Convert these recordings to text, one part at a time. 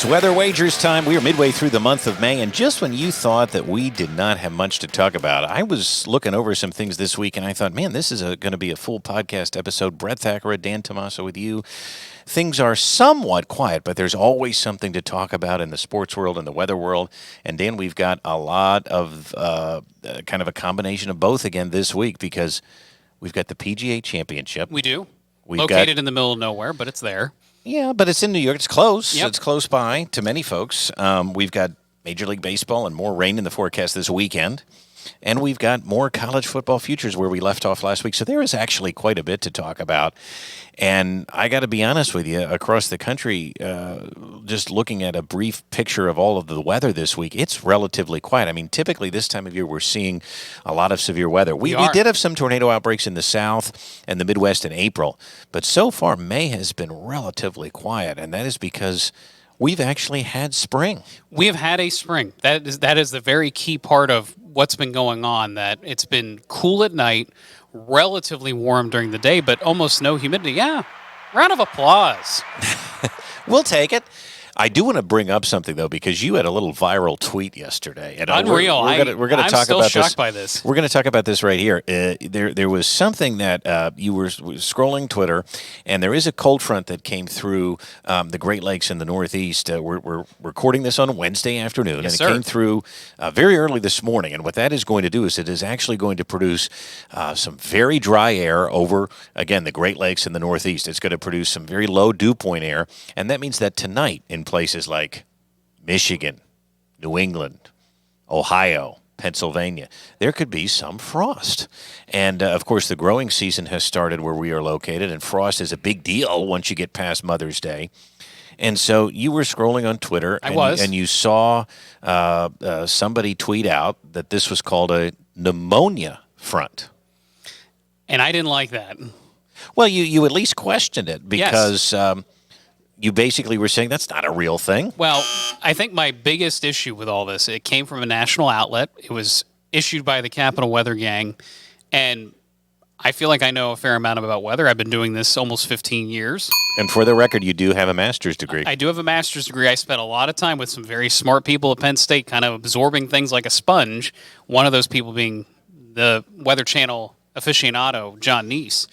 It's Weather Wagers time. We are midway through the month of May, and just when you thought that we did not have much to talk about, I was looking over some things this week, and I thought, man, this is going to be a full podcast episode. Brett Thacker, Dan Tomaso with you. Things are somewhat quiet, but there's always something to talk about in the sports world and the weather world. And Dan, we've got a lot of kind of a combination of both again this week because we've got the PGA Championship. We do. Located in the middle of nowhere, but it's there. Yeah, but it's in New York. It's close. Yep. It's close by to many folks. We've got Major League Baseball and more rain in the forecast this weekend. And we've got more college football futures where we left off last week. So there is actually quite a bit to talk about. And I got to be honest with you, across the country, just looking at a brief picture of all of the weather this week, it's relatively quiet. I mean, typically this time of year we're seeing a lot of severe weather. We did have some tornado outbreaks in the South and the Midwest in April. But so far, May has been relatively quiet. And that is because we've actually had spring. We have had a spring. That is the very key part of what's been going on, that it's been cool at night, relatively warm during the day, but almost no humidity. Yeah, round of applause. We'll take it. I do want to bring up something, though, because you had a little viral tweet yesterday. And Unreal. We're going to talk about this. I'm still shocked by this. We're going to talk about this right here. There was something that you were scrolling Twitter, and there is a cold front that came through the Great Lakes in the Northeast. We're recording this on Wednesday afternoon, yes, and it came through very early this morning. And what that is going to do is it is actually going to produce some very dry air over, again, the Great Lakes in the Northeast. It's going to produce some very low dew point air, and that means that tonight in places like Michigan, New England, Ohio, Pennsylvania, there could be some frost. And, of course, the growing season has started where we are located, and frost is a big deal once you get past Mother's Day. And so you were scrolling on Twitter, and you saw somebody tweet out that this was called a pneumonia front. And I didn't like that. Well, you at least questioned it because Yes. You basically were saying that's not a real thing. Well, I think my biggest issue with all this, it came from a national outlet. It was issued by the Capital Weather Gang, and I feel like I know a fair amount about weather. I've been doing this almost 15 years. And for the record, you do have a master's degree. I do have a master's degree. I spent a lot of time with some very smart people at Penn State, kind of absorbing things like a sponge, one of those people being the Weather Channel aficionado, John Neese.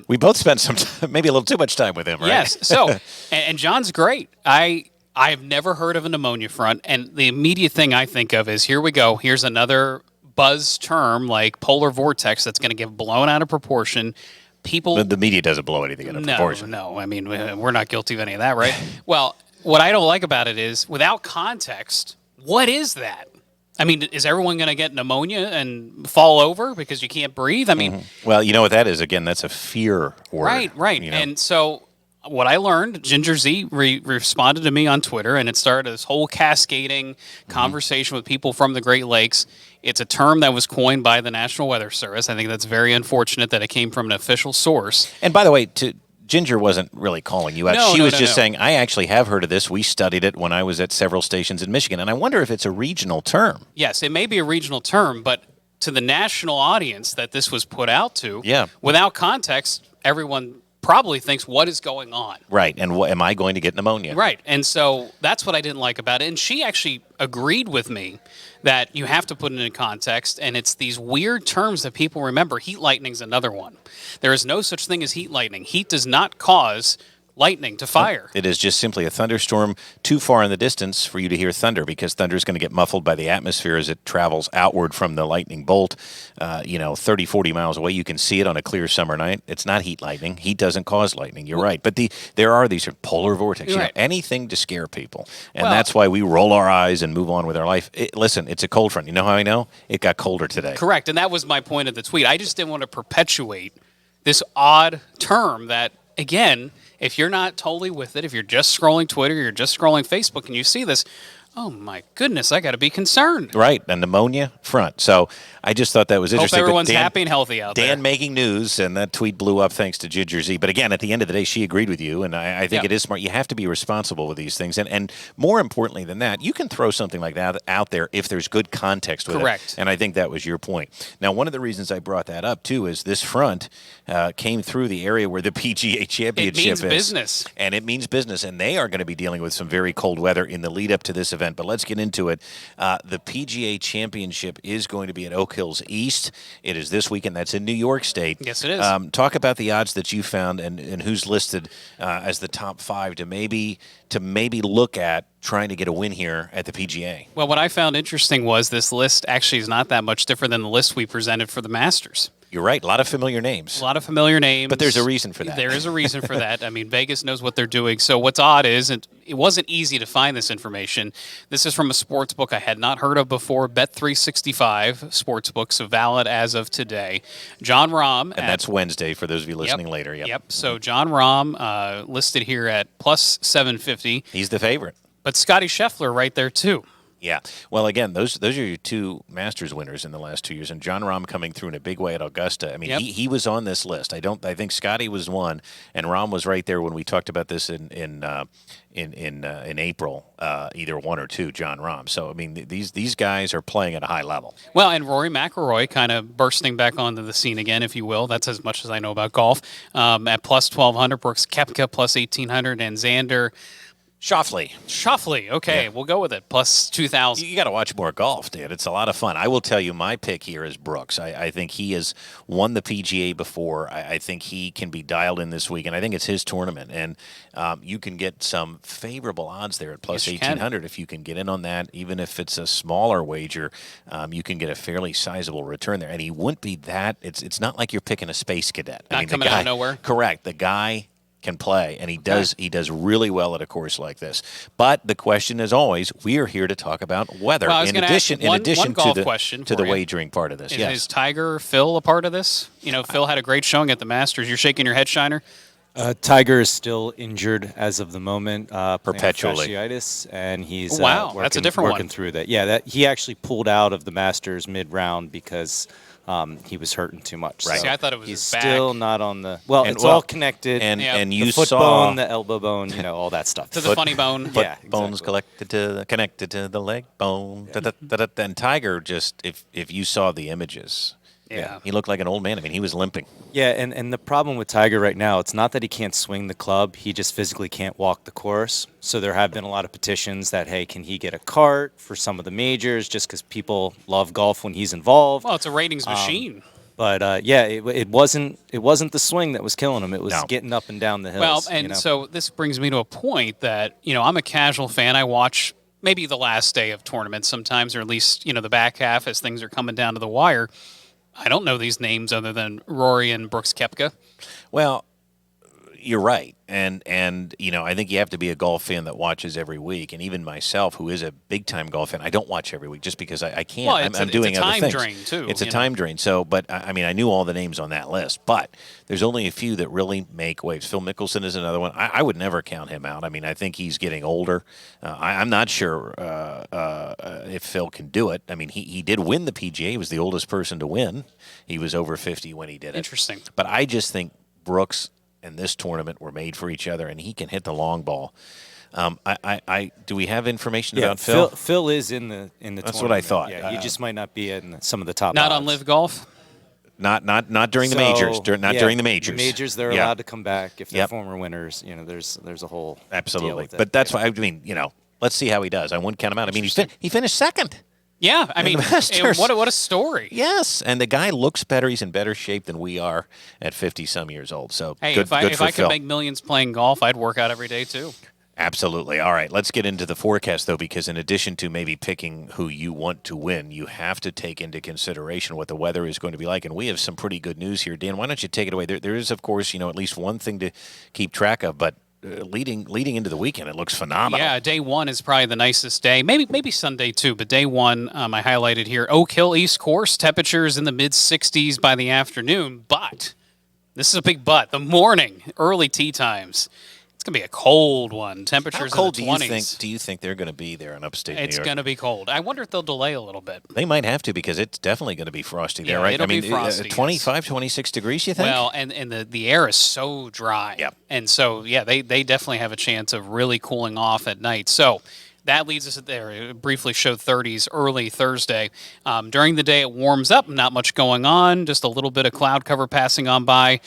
We both spent some time, maybe a little too much time with him, right? Yes. So, and John's great. I've never heard of a pneumonia front, and the immediate thing I think of is, here we go. Here's another buzz term like polar vortex that's going to get blown out of proportion. The media doesn't blow anything out of proportion. No. I mean, we're not guilty of any of that, right? Well, what I don't like about it is, without context, what is that? I mean, is everyone going to get pneumonia and fall over because you can't breathe? I mean, well, you know what that is? Again, that's a fear word. Right. You know? And so what I learned, Ginger Z responded to me on Twitter, and it started this whole cascading conversation with people from the Great Lakes. It's a term that was coined by the National Weather Service. I think that's very unfortunate that it came from an official source. And by the way, Ginger wasn't really calling you out. No, she was just saying, I actually have heard of this. We studied it when I was at several stations in Michigan, and I wonder if it's a regional term. Yes, it may be a regional term, but to the national audience that this was put out to, without context, everyone probably thinks, what is going on? Right, and am I going to get pneumonia? Right, and so that's what I didn't like about it. And she actually agreed with me that you have to put it in context, and it's these weird terms that people remember. Heat lightning is another one. There is no such thing as heat lightning. Heat does not cause lightning to fire. It is just simply a thunderstorm too far in the distance for you to hear thunder, because thunder is going to get muffled by the atmosphere as it travels outward from the lightning bolt, 30, 40 miles away. You can see it on a clear summer night. It's not heat lightning. Heat doesn't cause lightning. You're right. But there are these polar vortex, right. Anything to scare people. And that's why we roll our eyes and move on with our life. Listen, it's a cold front. You know how I know? It got colder today. Correct. And that was my point of the tweet. I just didn't want to perpetuate this odd term that, again, if you're not totally with it, if you're just scrolling Twitter, you're just scrolling Facebook, and you see this, Oh, my goodness. I got to be concerned. Right, a pneumonia front. So I just thought that was Hope interesting. But everyone's happy and healthy out there. Dan making news, and that tweet blew up thanks to Ginger Z. But again, at the end of the day, she agreed with you, and I think it is smart. You have to be responsible with these things. And more importantly than that, you can throw something like that out there if there's good context with Correct. it. And I think that was your point. Now, one of the reasons I brought that up, too, is this front came through the area where the PGA Championship is. It means business. And it means business, and they are going to be dealing with some very cold weather in the lead up to this event. But let's get into it. The PGA Championship is going to be at Oak Hills East. It is this weekend. That's in New York State. Yes, it is. Talk about the odds that you found and who's listed as the top 5 to maybe look at trying to get a win here at the PGA. Well, what I found interesting was this list actually is not that much different than the list we presented for the Masters. You're right. A lot of familiar names. A lot of familiar names. But there's a reason for that. There is a reason for that. I mean, Vegas knows what they're doing. So what's odd is it wasn't easy to find this information. This is from a sports book I had not heard of before, Bet365 sportsbook, so valid as of today. John Rahm. And that's Wednesday for those of you listening later. Yep. So John Rahm listed here at plus 750. He's the favorite. But Scotty Scheffler right there, too. Yeah. Well, again, those are your 2 Masters winners in the last 2 years, and John Rahm coming through in a big way at Augusta. I mean, he was on this list. I think Scotty was one, and Rahm was right there when we talked about this in April, either 1 or 2. John Rahm. So I mean, these guys are playing at a high level. Well, and Rory McIlroy kind of bursting back onto the scene again, if you will. That's as much as I know about golf. At plus 1,200, Brooks Koepka plus 1,800, and Xander Schauffele. Okay, we'll go with it. Plus 2,000. You got to watch more golf, Dan. It's a lot of fun. I will tell you, my pick here is Brooks. I think he has won the PGA before. I think he can be dialed in this week, and I think it's his tournament. And you can get some favorable odds there at plus 1,800 if you can get in on that. Even if it's a smaller wager, you can get a fairly sizable return there. And he wouldn't be that. It's not like you're picking a space cadet. Not coming out of nowhere. Correct. The guy can play, and he does really well at a course like this. But the question is always, we are here to talk about weather. Well, in addition to the wagering part of this. Is Tiger Phil a part of this? You know, Phil had a great showing at the Masters. You're shaking your head, Shiner. Tiger is still injured as of the moment, perpetually fasciitis, and he's that's a different working through that. Yeah, he actually pulled out of the Masters mid-round because he was hurting too much. Right. So See, I thought it was he's his back. Still not on the. Well, it's all connected. And the you foot saw bone, the elbow bone, all that stuff. To the funny bone. Bones connected to the leg bone. Yeah. And Tiger just, if you saw the images. Yeah. He looked like an old man. I mean, he was limping. Yeah, and the problem with Tiger right now, it's not that he can't swing the club. He just physically can't walk the course. So there have been a lot of petitions that, hey, can he get a cart for some of the majors just because people love golf when he's involved. Well, it's a ratings machine. But, it wasn't the swing that was killing him. It was getting up and down the hills. Well, and so this brings me to a point that, I'm a casual fan. I watch maybe the last day of tournaments sometimes, or at least, the back half as things are coming down to the wire. I don't know these names other than Rory and Brooks Koepka. Well, you're right. And I think you have to be a golf fan that watches every week. And even myself, who is a big-time golf fan, I don't watch every week just because I can't. Well, I'm doing other things. It's a time drain, too. It's a time drain. So, but, I knew all the names on that list. But there's only a few that really make waves. Phil Mickelson is another one. I would never count him out. I think he's getting older. I'm not sure if Phil can do it. He did win the PGA. He was the oldest person to win. He was over 50 when he did it. Interesting. But I just think Brooks and this tournament were made for each other, and he can hit the long ball. Do we have information about Phil? Phil is in the tournament. That's what I thought. Yeah, he just might not be in some of the top. Not odds. on Live Golf. Not during the majors. During the majors. The majors, they're allowed to come back if they're former winners. There's a whole absolutely. Deal with it. But that's why let's see how he does. I wouldn't count him out. He finished second. Yeah, what a story. Yes, and the guy looks better. He's in better shape than we are at 50-some years old. So, hey, good, if I Phil. could make millions playing golf, I'd work out every day too. Absolutely. All right, let's get into the forecast, though, because in addition to maybe picking who you want to win, you have to take into consideration what the weather is going to be like. And we have some pretty good news here. Dan, why don't you take it away? There is, of course, at least one thing to keep track of, but leading into the weekend, it looks phenomenal. Yeah, day one is probably the nicest day. Maybe Sunday too, but day one, I highlighted here, Oak Hill East Course, temperatures in the mid-60s by the afternoon. But this is a big but. The morning, early tee times, it's It's going to be a cold one. How Temperatures cold in the 20s. do you think they're going to be there in upstate New It's York? going to be cold. I wonder if they'll delay a little bit. They might have to because it's definitely going to be frosty there, Yeah, right? it'll be frosty, 25, 26 degrees, you think? Well, and the air is so dry. Yep. And so, yeah, they definitely have a chance of really cooling off at night. So that leads us there. It briefly showed 30s early Thursday. During the day, it warms up. Not much going on. Just a little bit of cloud cover passing on by.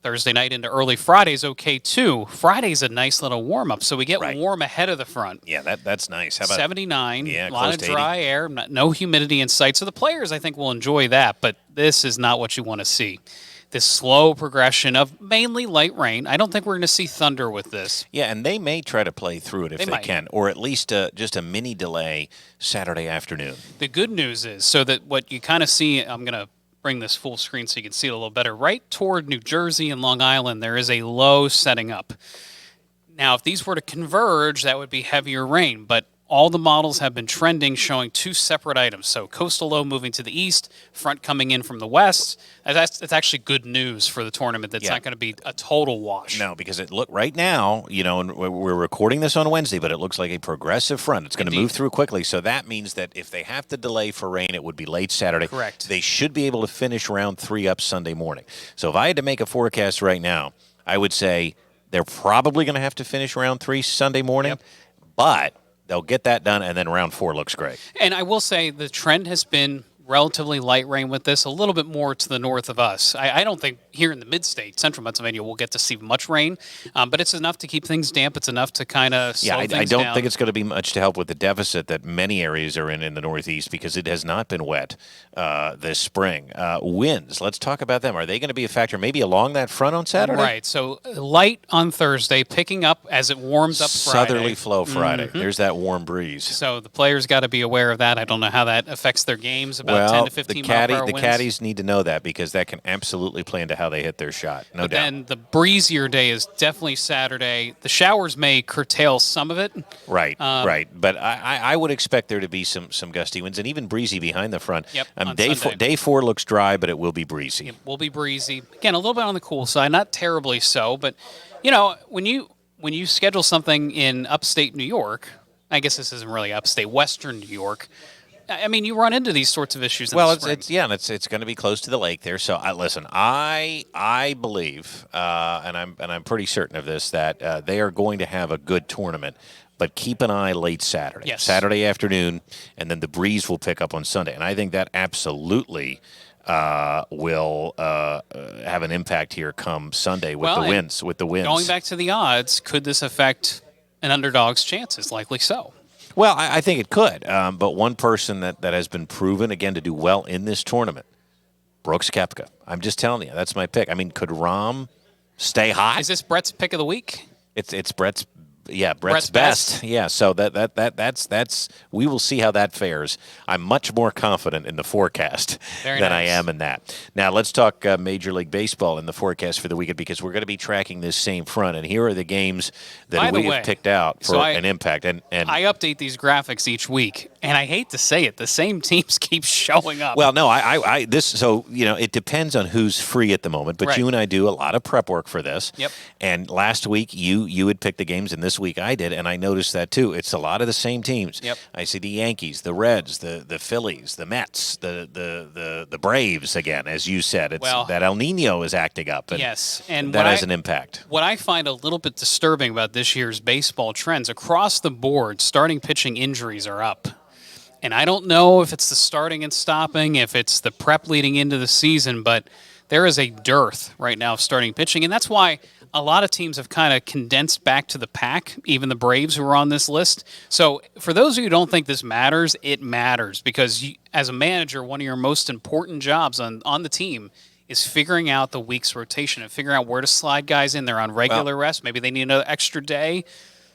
Thursday night into early Friday's okay, too. Friday's a nice little warm-up, so we get warm ahead of the front. Yeah, that's nice. How about 79, yeah, a lot of close to dry air, no humidity in sight. So the players, I think, will enjoy that, but this is not what you want to see. This slow progression of mainly light rain. I don't think we're going to see thunder with this. Yeah, and they may try to play through it if they might. can, or at least just a mini delay Saturday afternoon. The good news is, so that what you kind of see, I'm going to bring this full screen so you can see it a little better. Right toward New Jersey and Long Island, there is a low setting up. Now, if these were to converge, that would be heavier rain, but all the models have been trending, showing two separate items. So coastal low moving to the east, front coming in from the west. That's actually good news for the tournament. That's not going to be a total wash. No, because it look right now, and we're recording this on Wednesday, but it looks like a progressive front. It's going to move through quickly. So that means that if they have to delay for rain, it would be late Saturday. Correct. They should be able to finish round 3 up Sunday morning. So if I had to make a forecast right now, I would say they're probably going to have to finish round 3 Sunday morning, but they'll get that done, and then round 4 looks great. And I will say the trend has been relatively light rain with this, a little bit more to the north of us. I don't think here in the mid-state, central Pennsylvania, we'll get to see much rain, but it's enough to keep things damp. It's enough to kind of slow things down. I don't think it's going to be much to help with the deficit that many areas are in the Northeast because it has not been wet this spring. Winds, let's talk about them. Are they going to be a factor maybe along that front on Saturday? Right, so light on Thursday, picking up as it warms up Friday. Southerly flow Friday. There's that warm breeze. So the players got to be aware of that. I don't know how that affects their games, about 10 to 15 mile per hour the winds. caddies need to know that because that can absolutely play into how they hit their shot, no doubt. Then the breezier day is definitely Saturday. The showers may curtail some of it. Right. But I would expect there to be some gusty winds and even breezy behind the front. Yep, on day 4 looks dry, but it will be breezy. It will be breezy. Again, a little bit on the cool side, not terribly so. But, when you schedule something in upstate New York, I guess this isn't really upstate, western New York, I mean, you run into these sorts of issues in the spring. It's going to be close to the lake there. So listen, I believe, and I'm pretty certain of this, that they are going to have a good tournament. But keep an eye late Saturday, Saturday afternoon, and then the breeze will pick up on Sunday. And I think that absolutely will have an impact here come Sunday with the winds. Going back to the odds, could this affect an underdog's chances? Likely so. Well, I think it could. But one person that has been proven, again, to do well in this tournament, Brooks Koepka. I'm just telling you, that's my pick. I mean, could Rahm stay hot? Is this Brett's pick of the week? It's Brett's best. Yeah, so that's we will see how that fares. I'm much more confident in the forecast than I am in that. Now let's talk Major League Baseball in the forecast for the weekend because we're going to be tracking this same front, and here are the games that we have picked out for an impact. And I update these graphics each week, and I hate to say it, the same teams keep showing up. Well, no, it depends on who's free at the moment, but you and I do a lot of prep work for this. Yep. And last week you had picked the games, and this week I did, and I noticed that too. It's a lot of the same teams. Yep. I see the Yankees, the Reds, the Phillies, the Mets, the Braves again, as you said. That El Nino is acting up. And and that has an impact. What I find a little bit disturbing about this year's baseball trends across the board, starting pitching injuries are up. And I don't know if it's the starting and stopping, if it's the prep leading into the season, but there is a dearth right now of starting pitching, and that's why a lot of teams have kind of condensed back to the pack, even the Braves who are on this list. So for those of you who don't think this matters, it matters because as a manager, one of your most important jobs on the team is figuring out the week's rotation and figuring out where to slide guys in there on regular rest. Maybe they need another extra day.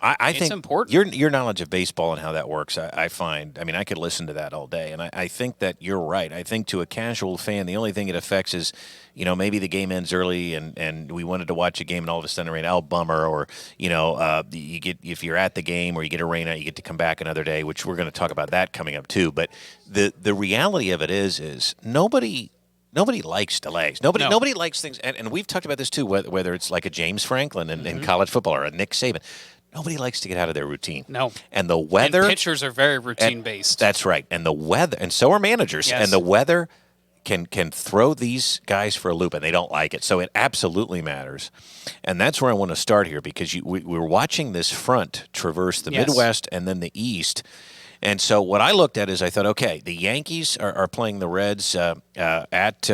I think it's important. Your knowledge of baseball and how that works, I find, I mean, I could listen to that all day, and I think that you're right. I think to a casual fan, the only thing it affects is, maybe the game ends early and we wanted to watch a game and all of a sudden it rained, bummer, or, you get, if you're at the game or you get a rain out, you get to come back another day, which we're going to talk about that coming up too. But the reality of it is nobody Nobody likes delays. Nobody No. nobody likes things, and we've talked about this too. Whether it's like a James Franklin in college football or a Nick Saban, nobody likes to get out of their routine. No. And the weather. And pitchers are very routine based. That's right. And the weather, and so are managers. Yes. And the weather can throw these guys for a loop, and they don't like it. So it absolutely matters. And that's where I want to start here, because we're watching this front traverse the Yes. Midwest and then the East. And so what I looked at is I thought, okay, the Yankees are playing the Reds at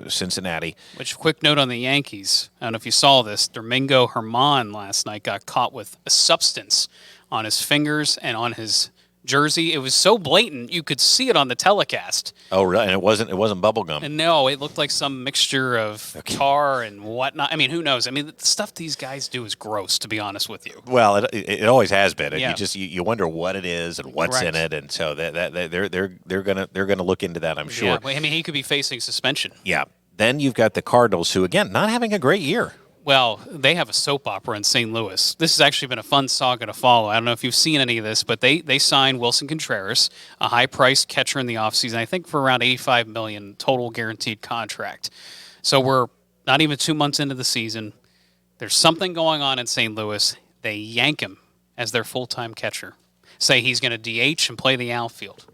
Cincinnati. Which, quick note on the Yankees. I don't know if you saw this. Domingo Germán last night got caught with a substance on his fingers and on his jersey. It was so blatant you could see it on the telecast. Oh, really? And it wasn't bubble gum. And no, it looked like some mixture of tar and whatnot. I mean, who knows? I mean, the stuff these guys do is gross, to be honest with you. Well, it always has been. Yeah. You wonder what it is and what's Correct. in it, and so they're gonna look into that, I'm sure. Yeah, I mean, he could be facing suspension. Yeah. Then you've got the Cardinals, who again not having a great year. Well, they have a soap opera in St. Louis. This has actually been a fun saga to follow. I don't know if you've seen any of this, but they signed Wilson Contreras, a high-priced catcher in the offseason, I think for around $85 million total guaranteed contract. So we're not even 2 months into the season. There's something going on in St. Louis. They yank him as their full-time catcher. Say he's going to DH and play the outfield.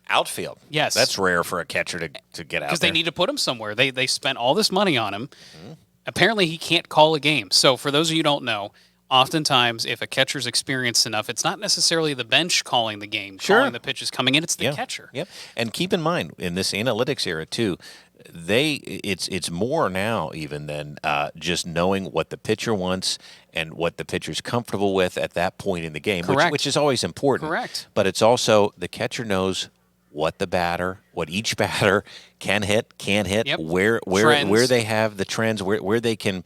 Outfield. Yes. That's rare for a catcher to get out Because there. they need to put him somewhere. They spent all this money on him. Mm-hmm. Apparently, he can't call a game. So, for those of you who don't know, oftentimes, if a catcher's experienced enough, it's not necessarily the bench calling the game, calling the pitches coming in. It's the catcher. Yep. And keep in mind, in this analytics era too, it's more now even than just knowing what the pitcher wants and what the pitcher's comfortable with at that point in the game, which is always important. Correct. But it's also the catcher knows what each batter can hit, can't hit, Yep. where they have the trends, where they can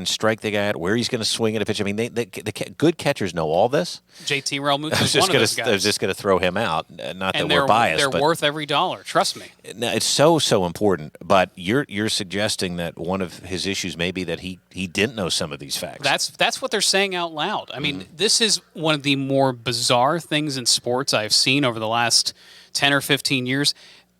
strike the guy at, where he's going to swing at a pitch. I mean, the good catchers know all this. JT Realmuto is one of those guys. I was just going to throw him out. Not that And we're biased, they're but worth every dollar. Trust me. no, it's so important. But you're suggesting that one of his issues may be that he didn't know some of these facts. That's what they're saying out loud. I mean, this is one of the more bizarre things in sports I've seen over the last 10 or 15 years.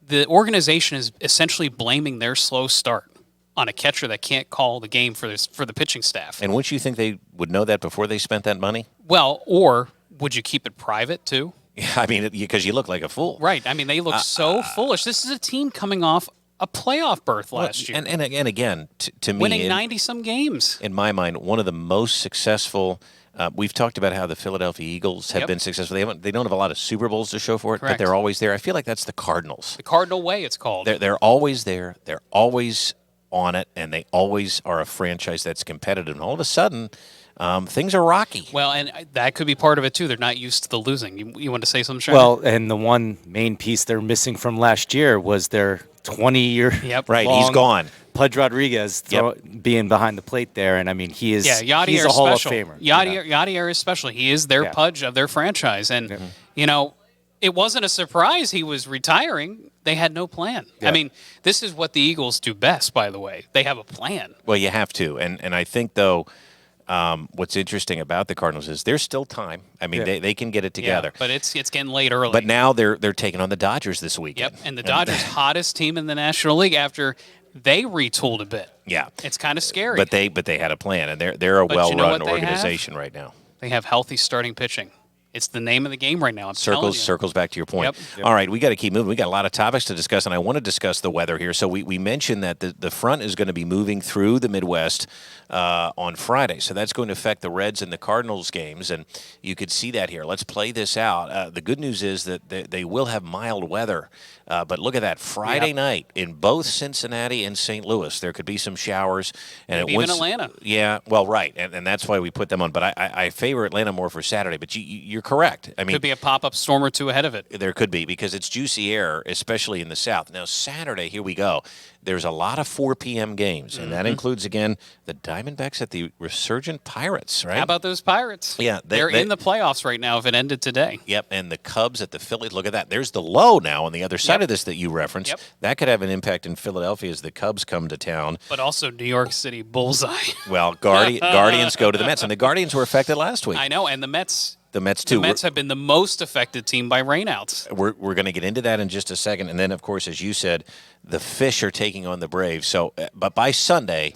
The organization is essentially blaming their slow start on a catcher that can't call the game for the pitching staff. And wouldn't you think they would know that before they spent that money? Well, or would you keep it private too? Yeah, I mean, because you look like a fool. Right. I mean, they look so foolish. This is a team coming off a playoff berth last year. And again, to me, winning 90-some games. In my mind, one of the most successful. We've talked about how the Philadelphia Eagles have been successful. They don't have a lot of Super Bowls to show for it, Correct. but they're always there. I feel like that's the Cardinals. The Cardinal way, it's called. They're always there. They're always on it, and they always are a franchise that's competitive. And all of a sudden, things are rocky. Well, and that could be part of it, too. They're not used to the losing. You want to say something, Sean? Well, and the one main piece they're missing from last year was their 20-year Right, he's gone. Pudge Rodriguez being behind the plate there, and I mean he's a Hall of Famer. Yadier is special. He is their Pudge of their franchise, and it wasn't a surprise he was retiring. They had no plan. I mean, this is what the Eagles do best. By the way, they have a plan. Well, you have to, and I think though. What's interesting about the Cardinals is there's still time. I mean, they can get it together. Yeah, but it's getting late early. But now they're taking on the Dodgers this weekend. Yep, and the Dodgers' hottest team in the National League after they retooled a bit. Yeah, it's kind of scary. But they had a plan, and they're a well-run organization right now. They have healthy starting pitching. It's the name of the game right now. I'm circles back to your point. Yep. All right, we got to keep moving. We got a lot of topics to discuss, and I want to discuss the weather here. So we mentioned that the front is going to be moving through the Midwest on Friday. So that's going to affect the Reds and the Cardinals games, and you could see that here. Let's play this out. The good news is that they will have mild weather, but look at that. Friday night in both Cincinnati and St. Louis, there could be some showers. And maybe even Atlanta. Yeah, well, right, and that's why we put them on. But I favor Atlanta more for Saturday, but you're correct. I mean, could be a pop-up storm or two ahead of it. There could be, because it's juicy air, especially in the south. Now, Saturday, here we go. There's a lot of 4 p.m. games, and that includes, again, the Diamondbacks at the resurgent Pirates, right? How about those Pirates? Yeah. They're in the playoffs right now if it ended today. Yep, and the Cubs at the Phillies. Look at that. There's the low now on the other side of this that you referenced. Yep. That could have an impact in Philadelphia as the Cubs come to town. But also New York City bullseye. Well, Guardians go to the Mets, and the Guardians were affected last week. I know, and the Mets The Mets too. The Mets have been the most affected team by rainouts. We're going to get into that in just a second, and then of course, as you said, the Fish are taking on the Braves. So, but by Sunday,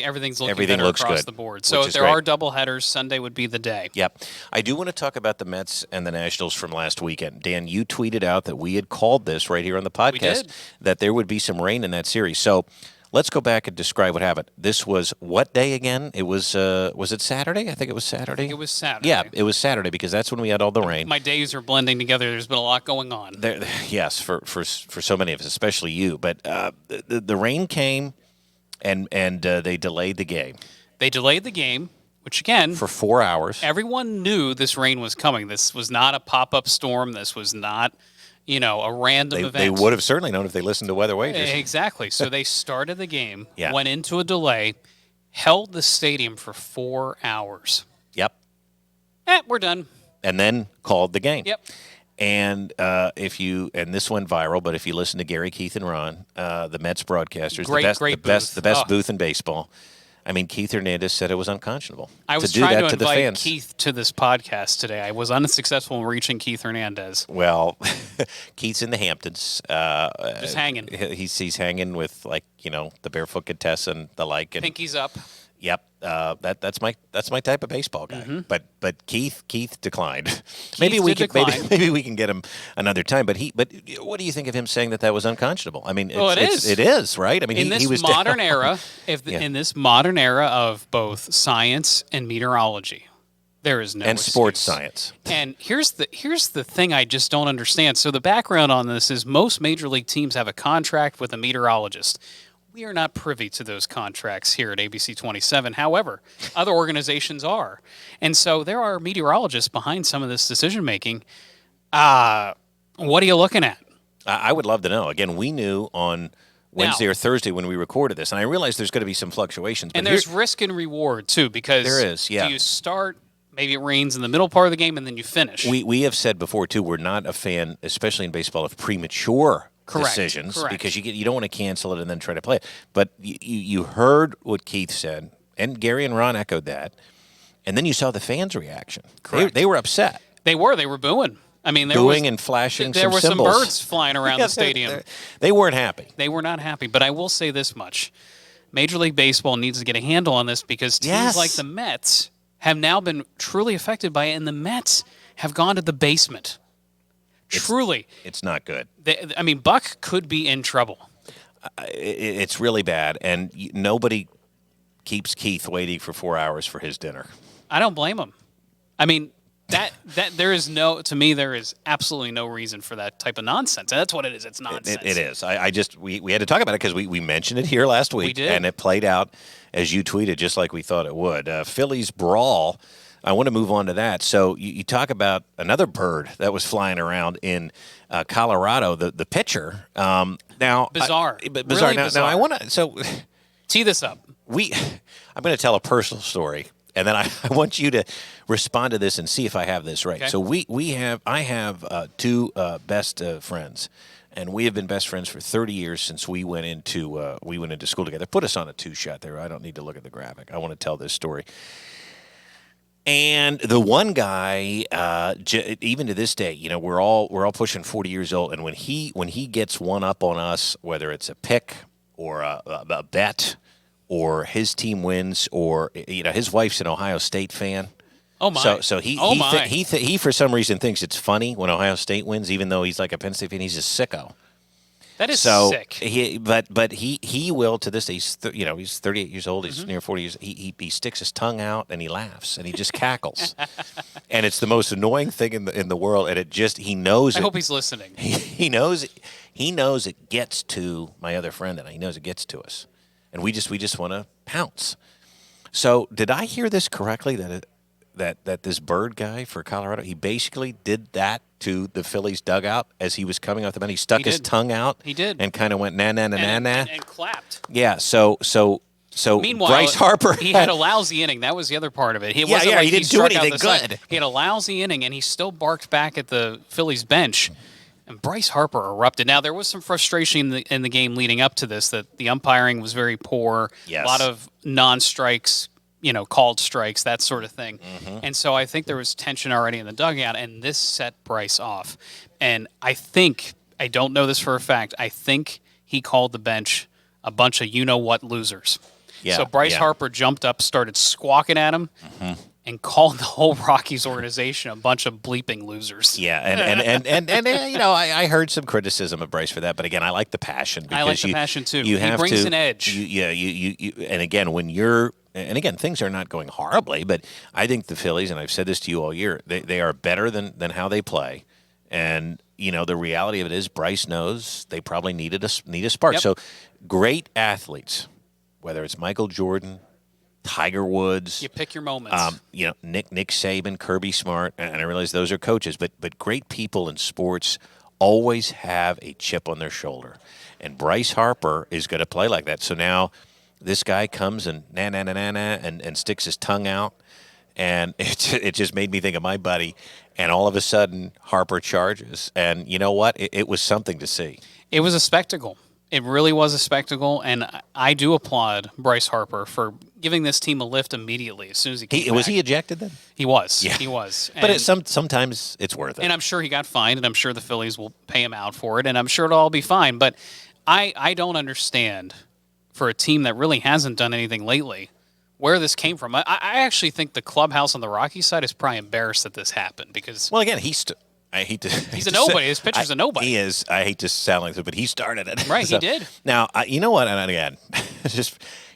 everything's looking everything better looks across good, the board. which So if is there great. are doubleheaders, Sunday would be the day. Yep. I do want to talk about the Mets and the Nationals from last weekend. Dan, you tweeted out that we had called this right here on the podcast that there would be some rain in that series. So let's go back and describe what happened. This was what day again? It was it Saturday? I think it was Saturday. It was Saturday. Yeah, it was Saturday because that's when we had all the rain. My days are blending together. There's been a lot going on. Yes, for so many of us, especially you. But the rain came, and they delayed the game. They delayed the game, which again, for 4 hours. Everyone knew this rain was coming. This was not a pop-up storm. This was not, a random event. They would have certainly known if they listened to weather wagers. Exactly. So they started the game, Yeah. went into a delay, held the stadium for 4 hours. Yep. We're done. And then called the game. Yep. And and this went viral, but if you listen to Gary, Keith, and Ron, the Mets broadcasters, the best booth in baseball. I mean, Keith Hernandez said it was unconscionable. I was to do trying that to to the invite fans. Keith to this podcast today. I was unsuccessful in reaching Keith Hernandez. Well, Keith's in the Hamptons. Just hanging. He's hanging with the Barefoot Contessa and the like. And Pinky's up. Yep, that's my type of baseball guy. Mm-hmm. But Keith declined. Keith maybe we did can decline. maybe we can get him another time. But what do you think of him saying that was unconscionable? I mean, it is right. I mean, in he this was modern down. era, in this modern era of both science and meteorology, there is no and excuse. sports science. And here's the thing I just don't understand. So the background on this is most major league teams have a contract with a meteorologist. We are not privy to those contracts here at ABC 27. However, other organizations are. And so there are meteorologists behind some of this decision making. What are you looking at? I would love to know. Again, we knew on Wednesday or Thursday when we recorded this, and I realized there's going to be some fluctuations. But and there's risk and reward, too, because there is, yeah. Do you start, maybe it rains in the middle part of the game, and then you finish? We have said before, too, we're not a fan, especially in baseball, of premature decisions because you don't want to cancel it and then try to play it. But you heard what Keith said, and Gary and Ron echoed that, and then you saw the fans' reaction. Correct. They were upset. They were booing. I mean, and flashing there some were symbols. some birds flying around the stadium. They weren't happy. They were not happy. But I will say this much. Major League Baseball needs to get a handle on this because teams like the Mets have now been truly affected by it, and the Mets have gone to the basement. Truly. It's not good. Buck could be in trouble. It's really bad, and nobody keeps Keith waiting for 4 hours for his dinner. I don't blame him. I mean, that there is absolutely no reason for that type of nonsense. And that's what it is. It's nonsense. It is. We had to talk about it because we mentioned it here last week. We did. And it played out as you tweeted, just like we thought it would. Phillies brawl. I want to move on to that. So you talk about another bird that was flying around in Colorado, the pitcher. Now bizarre. Bizarre. Really bizarre. Now I want to tee this up. I'm going to tell a personal story, and then I want you to respond to this and see if I have this right. Okay. So I have two best friends, and we have been best friends for 30 years since we went into school together. Put us on a 2-shot there. I don't need to look at the graphic. I want to tell this story. And the one guy, even to this day, we're all pushing 40 years old, and when he gets one up on us, whether it's a pick or a bet, or his team wins, or his wife's an Ohio State fan. Oh my! So he for some reason thinks it's funny when Ohio State wins, even though he's like a Penn State fan. He's a sicko. That is sick. But he will to this day. He's 38 years old. He's near 40 years. He sticks his tongue out and he laughs and he just cackles, and it's the most annoying thing in the world. And he knows. I hope he's listening. He knows it gets to my other friend, and he knows it gets to us, and we just want to pounce. So did I hear this correctly that this bird guy for Colorado, he basically did that to the Phillies dugout as he was coming off the bench? He stuck his tongue out. He did. And kind of went na na na na na and clapped. Yeah. So Meanwhile, Bryce Harper, he had a lousy inning. That was the other part of it. He he didn't do anything good. He had a lousy inning, and he still barked back at the Phillies bench. And Bryce Harper erupted. Now, there was some frustration in the game leading up to this, that the umpiring was very poor. Yes. A lot of non-strikes called strikes, that sort of thing. And so I think there was tension already in the dugout, and this set Bryce off. And I don't know this for a fact, I think he called the bench a bunch of you-know-what losers. Yeah, so Bryce yeah. Harper jumped up, started squawking at him, and called the whole Rockies organization a bunch of bleeping losers. Yeah, and I heard some criticism of Bryce for that, but again, I like the passion. I like the passion too. He brings an edge. You and again, when you're and again, things are not going horribly, but I think the Phillies, and I've said this to you all year, they are better than how they play, and the reality of it is Bryce knows they probably need a spark. Yep. So great athletes, whether it's Michael Jordan, Tiger Woods. You pick your moments. Nick Saban, Kirby Smart, and I realize those are coaches, but great people in sports always have a chip on their shoulder. And Bryce Harper is going to play like that. So now this guy comes and and sticks his tongue out, and it just made me think of my buddy. And all of a sudden, Harper charges. And you know what? It was something to see. It was a spectacle. It really was a spectacle, and I do applaud Bryce Harper for giving this team a lift immediately as soon as he came back. Was he ejected then? He was. Yeah. He was. But sometimes it's worth it. And I'm sure he got fined, and I'm sure the Phillies will pay him out for it, and I'm sure it'll all be fine. But I don't understand, for a team that really hasn't done anything lately, where this came from. I actually think the clubhouse on the Rockies side is probably embarrassed that this happened because... Well, again, I hate to. He's a nobody. His pitcher's a nobody. He is. I hate to sound like this, but he started it. Right, he did. Now, you know what? And again,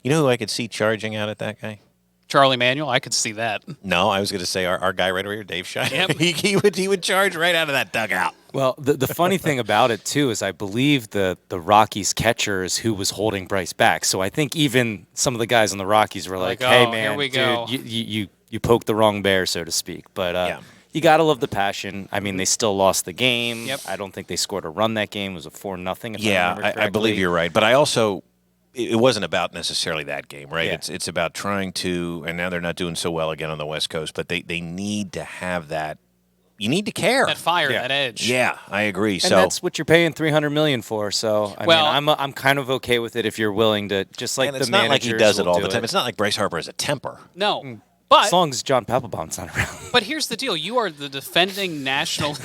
who I could see charging out at that guy? Charlie Manuel, I could see that. No, I was going to say our guy right over here, Dave Schein. Yep. he would charge right out of that dugout. Well, the funny thing about it, too, is I believe the Rockies catcher is who was holding Bryce back. So I think even some of the guys on the Rockies were like, hey, man, here we go. Dude, you poked the wrong bear, so to speak. But you got to love the passion. I mean, they still lost the game. Yep. I don't think they scored a run that game. It was a 4-0. Yeah, I believe you're right. But I also... It wasn't about necessarily that game, right? Yeah. It's about trying to, and now they're not doing so well again on the West Coast, but they need to have that. You need to care. That fire, that edge. Yeah, I agree. And so that's what you're paying $300 million for. So I mean, I'm kind of okay with it if you're willing to, just like and the it's not like he managers does it will all do the time. It's not like Bryce Harper has a temper. No. But as long as John Papelbon's not around. But here's the deal: you are the defending National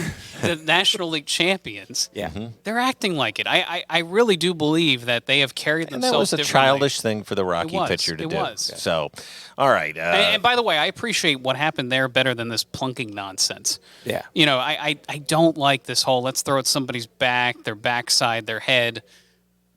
League champions. Yeah, they're acting like it. I really do believe that they have carried And themselves. that was a differently. childish thing for the Rocky pitcher to do. It was. So, all right. And by the way, I appreciate what happened there better than this plunking nonsense. Yeah. I don't like this whole let's throw at somebody's back, their backside, their head.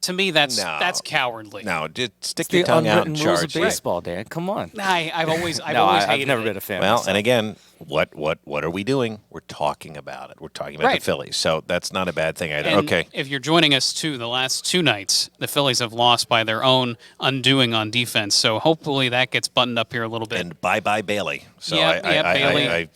To me, that's cowardly. No, just stick It's your the tongue out and unwritten rules charge. of baseball, Dan. Come on. I've always hated I've never been a fan. Well, myself. and again, what are we doing? We're talking about it. We're talking about the Phillies. So that's not a bad thing either. And okay. if you're joining us too, the last two nights, the Phillies have lost by their own undoing on defense. So hopefully that gets buttoned up here a little bit. And bye Bailey. So Bailey.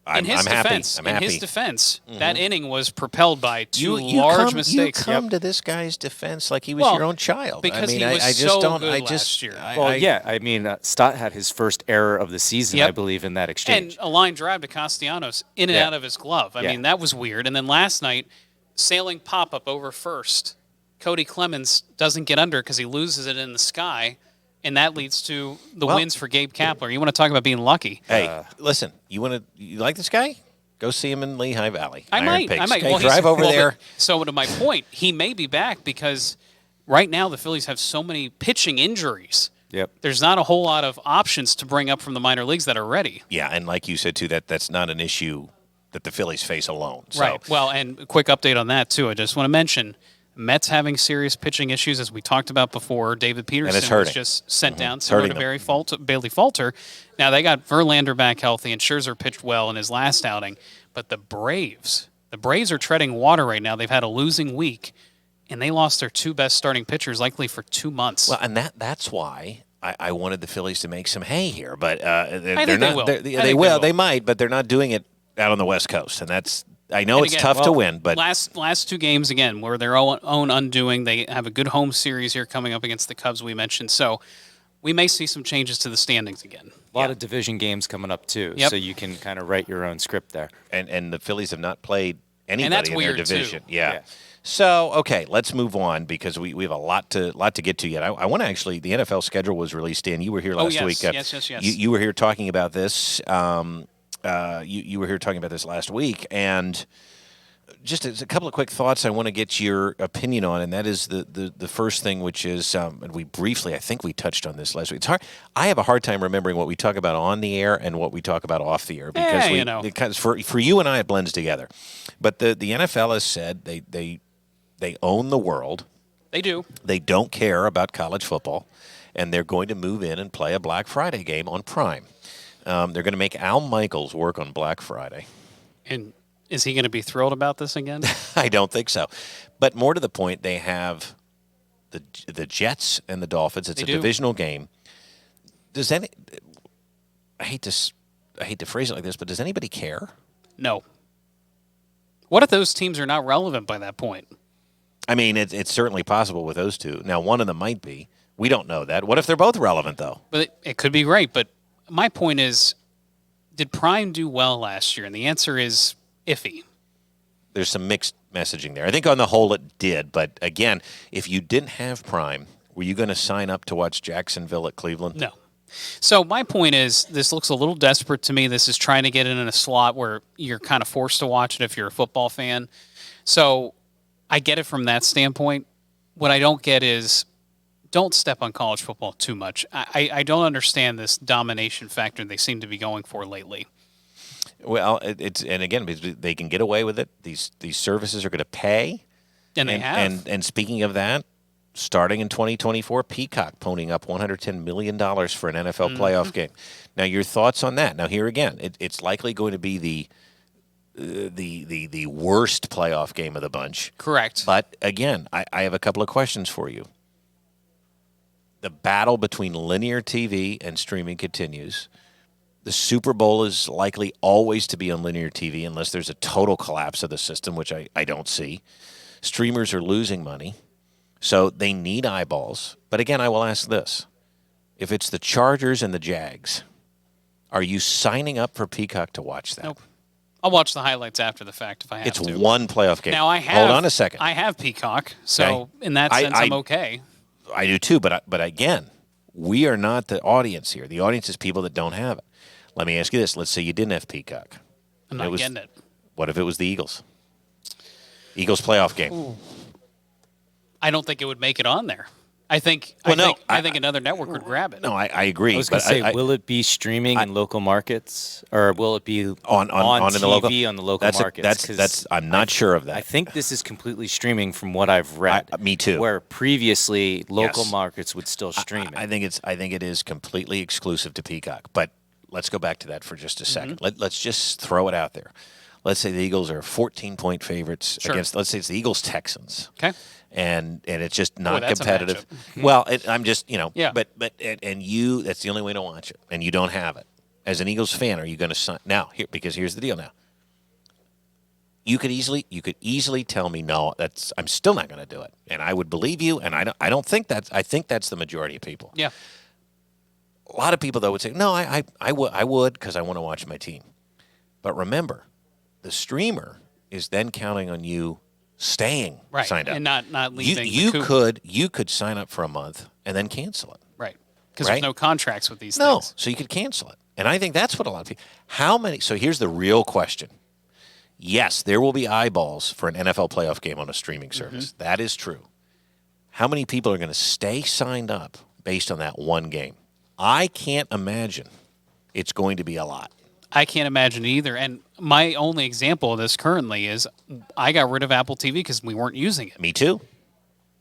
I'm in his happy. defense, I'm happy. in his defense, that inning was propelled by two you large mistakes. You come to this guy's defense like he was your own child. Because I mean, he was I just so don't. good I just. last year. I mean, Stott had his first error of the season, I believe, in that exchange. And a line drive to Castellanos in and out of his glove. I mean, that was weird. And then last night, sailing pop-up over first, Cody Clemens doesn't get under because he loses it in the sky. And that leads to the wins for Gabe Kapler. You want to talk about being lucky? Hey, listen. You like this guy? Go see him in Lehigh Valley. I might. Okay, Well, drive over there. So to my point, he may be back because right now the Phillies have so many pitching injuries. Yep. There's not a whole lot of options to bring up from the minor leagues that are ready. Yeah, and like you said too, that's not an issue that the Phillies face alone. So. Right. Well, and a quick update on that too. I just want to mention Mets having serious pitching issues, as we talked about before. David Peterson was just sent down, similar to Bailey Falter. Now, they got Verlander back healthy, and Scherzer pitched well in his last outing. But the Braves are treading water right now. They've had a losing week, and they lost their two best starting pitchers likely for 2 months. Well, and that's why I wanted the Phillies to make some hay here. But I think they will. They will. They might, but they're not doing it out on the West Coast. And that's I know it's tough to win. But last two games, again, were their own undoing. They have a good home series here coming up against the Cubs we mentioned. So we may see some changes to the standings again. A lot of division games coming up, too. Yep. So you can kind of write your own script there. And the Phillies have not played anybody that's in weird, their division. too. Yeah. Yeah. So, okay, let's move on because we have a lot to get to yet. I want to actually, the NFL schedule was released in. You were here last yes. week. Yes. You were here talking about this. You were here talking about this last week, and just a couple of quick thoughts I want to get your opinion on, and that is the first thing, which is, and we briefly, I think we touched on this last week. It's hard. I have a hard time remembering what we talk about on the air and what we talk about off the air because because for you and I it blends together. But the NFL has said they own the world. They do. They don't care about college football, and they're going to move in and play a Black Friday game on Prime. They're going to make Al Michaels work on Black Friday. And is he going to be thrilled about this again? I don't think so. But more to the point, they have the Jets and the Dolphins. It's a divisional game. Does any? I hate to phrase it like this, but does anybody care? No. What if those teams are not relevant by that point? I mean, it's certainly possible with those two. Now, one of them might be. We don't know that. What if they're both relevant, though? But it could be great. But my point is, did Prime do well last year? And the answer is iffy. There's some mixed messaging there. I think on the whole it did. But again, if you didn't have Prime, were you going to sign up to watch Jacksonville at Cleveland? No. So my point is, this looks a little desperate to me. This is trying to get in a slot where you're kind of forced to watch it if you're a football fan. So I get it from that standpoint. What I don't get is, don't step on college football too much. I don't understand this domination factor they seem to be going for lately. Well, and again, they can get away with it. These services are going to pay. And they have. And speaking of that, starting in 2024, Peacock ponying up $110 million for an NFL playoff game. Now, your thoughts on that? Now, here again, it's likely going to be the worst playoff game of the bunch. Correct. But again, I have a couple of questions for you. The battle between linear TV and streaming continues. The Super Bowl is likely always to be on linear TV unless there's a total collapse of the system, which I don't see. Streamers are losing money, so they need eyeballs. But again, I will ask this. If it's the Chargers and the Jags, are you signing up for Peacock to watch that? Nope. I'll watch the highlights after the fact if I have to. It's one playoff game. Now, Hold on a second. I have Peacock, so Okay. in that sense, I'm okay. I do too, but again, we are not the audience here. The audience is people that don't have it. Let me ask you this. Let's say you didn't have Peacock. I'm not getting it. What if it was the Eagles? Eagles playoff game. Ooh. I don't think it would make it on there. I think another network would grab it. No, I agree. I was going to say, will it be streaming in local markets, or will it be on TV in the local, on the local markets? I'm not sure of that. I think this is completely streaming from what I've read. Me too. Where previously local markets would still stream it. I think it is completely exclusive to Peacock. But let's go back to that for just a second. Let's just throw it out there. Let's say the Eagles are 14-point favorites against. Let's say it's the Eagles Texans. Okay. And it's just not that's competitive. Well, I'm just Yeah. But you, that's the only way to watch it, and you don't have it. As an Eagles fan, are you going to sign now? Because here's the deal. Now, you could easily tell me no. I'm still not going to do it, and I would believe you. And I don't think that's. I think that's the majority of people. Yeah. A lot of people though would say no. I would because I want to watch my team. But remember, the streamer is then counting on you staying signed up and not leaving. You could sign up for a month and then cancel it. Right. Because there's no contracts with these things. No, so you could cancel it. And I think that's what a lot of people. How many? So here's the real question. Yes, there will be eyeballs for an NFL playoff game on a streaming service. That is true. How many people are going to stay signed up based on that one game? I can't imagine it's going to be a lot. I can't imagine it either. And my only example of this currently is I got rid of Apple TV because we weren't using it. Me too.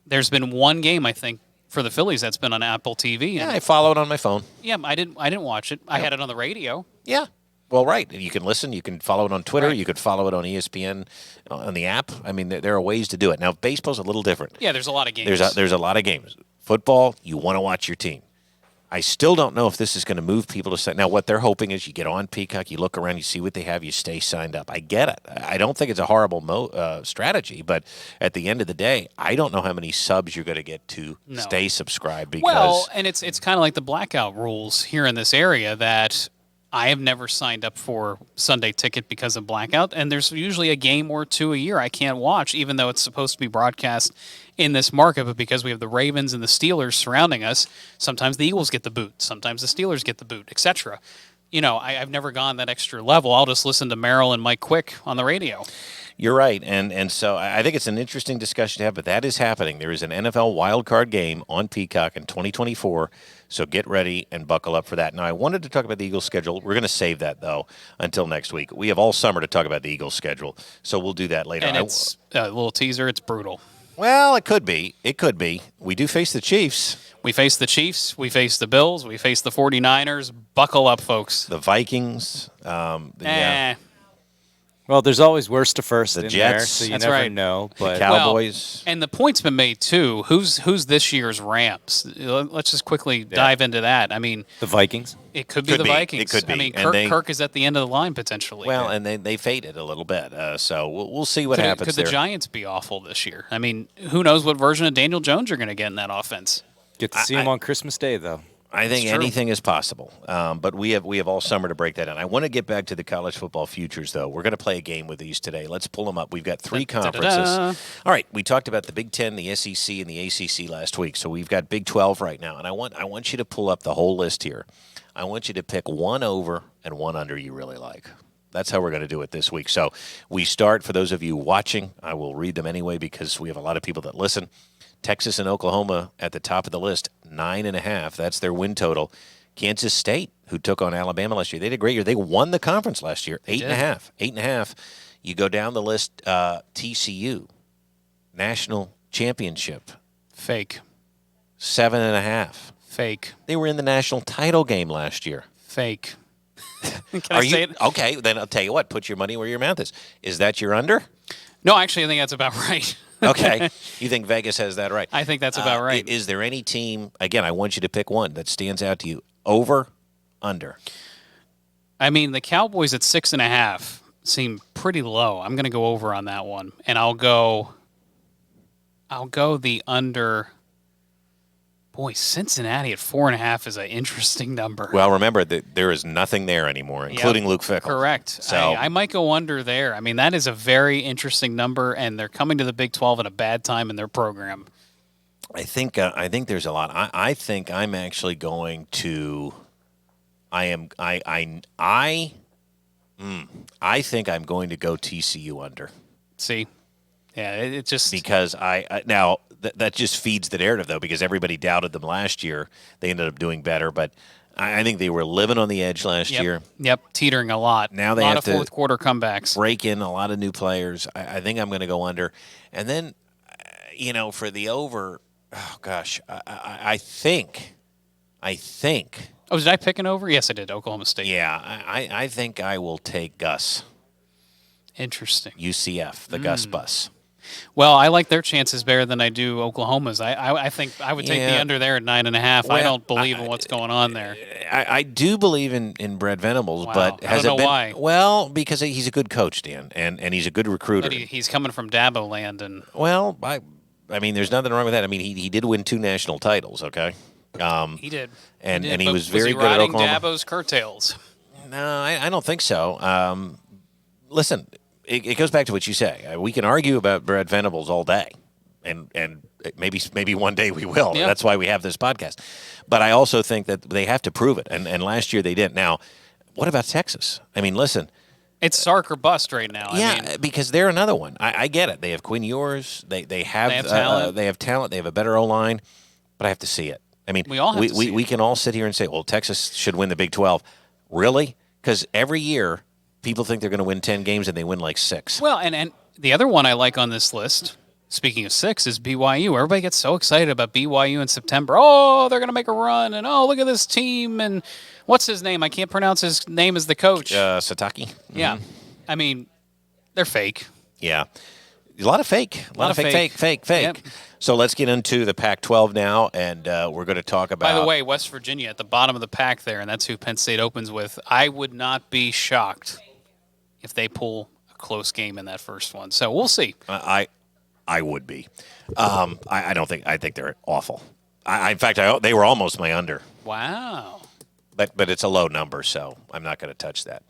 There's been one game, I think, for the Phillies that's been on Apple TV. Yeah, I follow it on my phone. Yeah, I didn't watch it. I had it on the radio. Yeah. Well, right. You can listen. You can follow it on Twitter. Right. You could follow it on ESPN, on the app. I mean, there are ways to do it. Now, baseball's a little different. Yeah, there's a lot of games. There's a lot of games. Football, you want to watch your team. I still don't know if this is going to move people to sign. Now, what they're hoping is you get on Peacock, you look around, you see what they have, you stay signed up. I get it. I don't think it's a horrible strategy, but at the end of the day, I don't know how many subs you're going to get to stay subscribed. Because well, and it's kind of like the blackout rules here in this area that I have never signed up for Sunday Ticket because of blackout, and there's usually a game or two a year I can't watch, even though it's supposed to be broadcast in this market. But because we have the Ravens and the Steelers surrounding us, sometimes the Eagles get the boot, sometimes the Steelers get the boot, etc. I've never gone that extra level. I'll just listen to Merrill and Mike Quick on the radio. You're right, and so I think it's an interesting discussion to have, but that is happening. There is an NFL wildcard game on Peacock in 2024, so get ready and buckle up for that. Now, I wanted to talk about the Eagles' schedule. We're going to save that, though, until next week. We have all summer to talk about the Eagles' schedule, so we'll do that later. And it's a little teaser. It's brutal. Well, it could be. It could be. We do face the Chiefs. We face the Chiefs. We face the Bills. We face the 49ers. Buckle up, folks. The Vikings. Yeah. Well, there's always worst to first The in Jets. there, so you That's never right. know. The But Cowboys. And the point's been made, too. Who's this year's Rams? Let's just quickly dive into that. I mean, the Vikings. it could be Could the be. Vikings. It could be. I mean, And Kirk is at the end of the line, potentially. Well, and they faded a little bit, so we'll see what happens Could there. the Giants be awful this year? I mean, who knows what version of Daniel Jones you're going to get in that offense? Get to see him on Christmas Day, though. I think It's true. anything is possible, but we have all summer to break that down. I want to get back to the college football futures, though. We're going to play a game with these today. Let's pull them up. We've got three conferences. All right, we talked about the Big Ten, the SEC, and the ACC last week, so we've got Big 12 right now. And I want you to pull up the whole list here. I want you to pick one over and one under you really like. That's how we're going to do it this week. So we start, for those of you watching, I will read them anyway because we have a lot of people that listen. Texas and Oklahoma at the top of the list, 9.5. That's their win total. Kansas State, who took on Alabama last year, they did a great year. They won the conference last year, 8.5. 8.5. You go down the list, TCU, national championship, Fake. 7.5. Fake. They were in the national title game last year. Fake. Can I say it? Okay, then I'll tell you what. Put your money where your mouth is. Is that your under? No, actually, I think that's about right. Okay. You think Vegas has that right? I think that's about right. Is there any team, again, I want you to pick one that stands out to you, over, under? I mean, the Cowboys at 6.5 seem pretty low. I'm going to go over on that one, and I'll go the under. Boy, Cincinnati at 4.5 is an interesting number. Well, remember that there is nothing there anymore, including Luke Fickell. Correct. So I might go under there. I mean, that is a very interesting number, and they're coming to the Big 12 at a bad time in their program. I think there's a lot. I think I'm actually going to. I think I'm going to go TCU under. See, yeah, it just Because now that just feeds the narrative, though, because everybody doubted them last year. They ended up doing better, but I think they were living on the edge last year. Yep, teetering a lot. Now they a lot have of to fourth quarter comebacks. break in a lot of new players. I think I'm going to go under. And then, for the over, oh, gosh, I think. Oh, did I pick an over? Yes, I did. Oklahoma State. Yeah, I think I will take Gus. Interesting. UCF, the Gus bus. Well, I like their chances better than I do Oklahoma's. I think I would take the Yeah. under there at 9.5. I Well, don't believe in what's going on there. I do believe in Brad Venables, Wow. but I has don't it know been why. Well, because he's a good coach, Dan, and he's a good recruiter. But he's coming from Dabo land, and Well, I mean, there's nothing wrong with that. I mean, he did win 2 national titles, okay? he did. And did, he but was very good at riding Oklahoma. Dabo's curtails. No, I don't think so. Listen, it goes back to what you say. We can argue about Brad Venables all day, and maybe one day we will. Yeah. That's why we have this podcast. But I also think that they have to prove it, and last year they didn't. Now, what about Texas? I mean, listen. It's Sark or bust right now. Yeah, I mean, because they're another one. I get it. They have Quinn Ewers. They have talent. They have talent. They have a better O line, but I have to see it. I mean, We all have to see we it. can all sit here and say, well, Texas should win the Big 12. Really? Because every year people think they're going to win 10 games and they win like 6. well, and the other one I like on this list, speaking of 6, is BYU. Everybody gets so excited about BYU in September. Oh, they're going to make a run, and oh, look at this team, and what's his name? I can't pronounce his name as the coach. Sataki? Yeah. I mean, they're fake. Yeah. A lot of fake. A lot of fake. Yep. So let's get into the Pac-12 now, and we're going to talk about. By the way, West Virginia at the bottom of the pack there, and that's who Penn State opens with. I would not be shocked if they pull a close game in that first one. So we'll see. I would be. I don't think. I think they're awful. In fact, they were almost my under. Wow. but it's a low number, so I'm not going to touch that.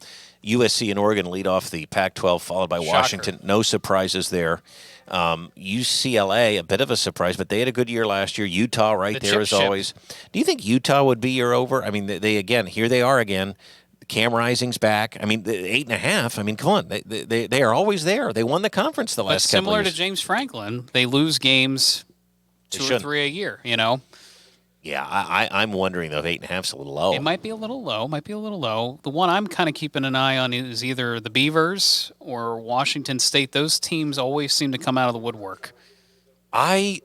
USC and Oregon lead off the Pac-12, followed by Shocker. Washington. No surprises there. UCLA, a bit of a surprise, but they had a good year last year. Utah right there as always. Do you think Utah would be your over? I mean, they again, here they are again. Cam Rising's back. I mean, the 8.5. I mean, come on, they are always there. They won the conference the last couple of similar years. to James Franklin, they lose games 2 or 3 a year. You know. Yeah, I'm wondering though if 8.5's a little low. It might be a little low. The one I'm kind of keeping an eye on is either the Beavers or Washington State. Those teams always seem to come out of the woodwork. I'm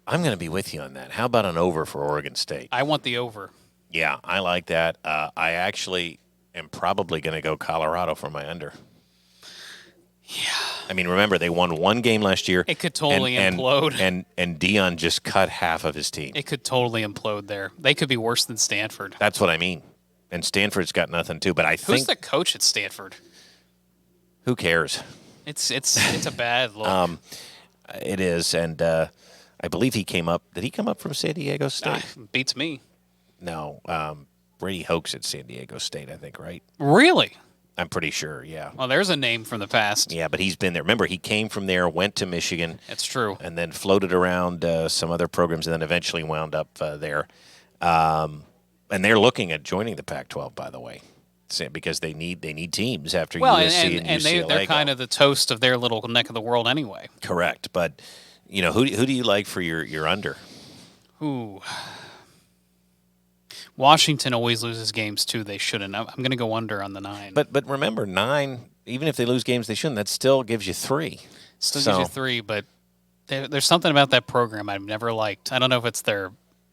going to be with you on that. How about an over for Oregon State? I want the over. Yeah, I like that. I actually am probably going to go Colorado for my under. Yeah. I mean, remember, they won one game last year. It could totally implode. And Dion just cut half of his team. It could totally implode there. They could be worse than Stanford. That's what I mean. And Stanford's got nothing, too. But I think... Who's the coach at Stanford? Who cares? It's a bad look. It is. And I believe he came up... Did he come up from San Diego State? Beats me. No. Brady Hoke's at San Diego State, I think, right? Really? I'm pretty sure, yeah. Well, there's a name from the past. Yeah, but he's been there. Remember, he came from there, went to Michigan. That's true. And then floated around some other programs and then eventually wound up there. And they're looking at joining the Pac-12, by the way, because they need teams after USC and UCLA they're kind of the toast of their little neck of the world anyway. Correct. But, who do you like for your under? Ooh. Washington always loses games, too. They shouldn't. I'm going to go under on the 9. But remember, 9, even if they lose games they shouldn't, that still gives you 3. Gives you 3, but there's something about that program I've never liked. I don't know if it's their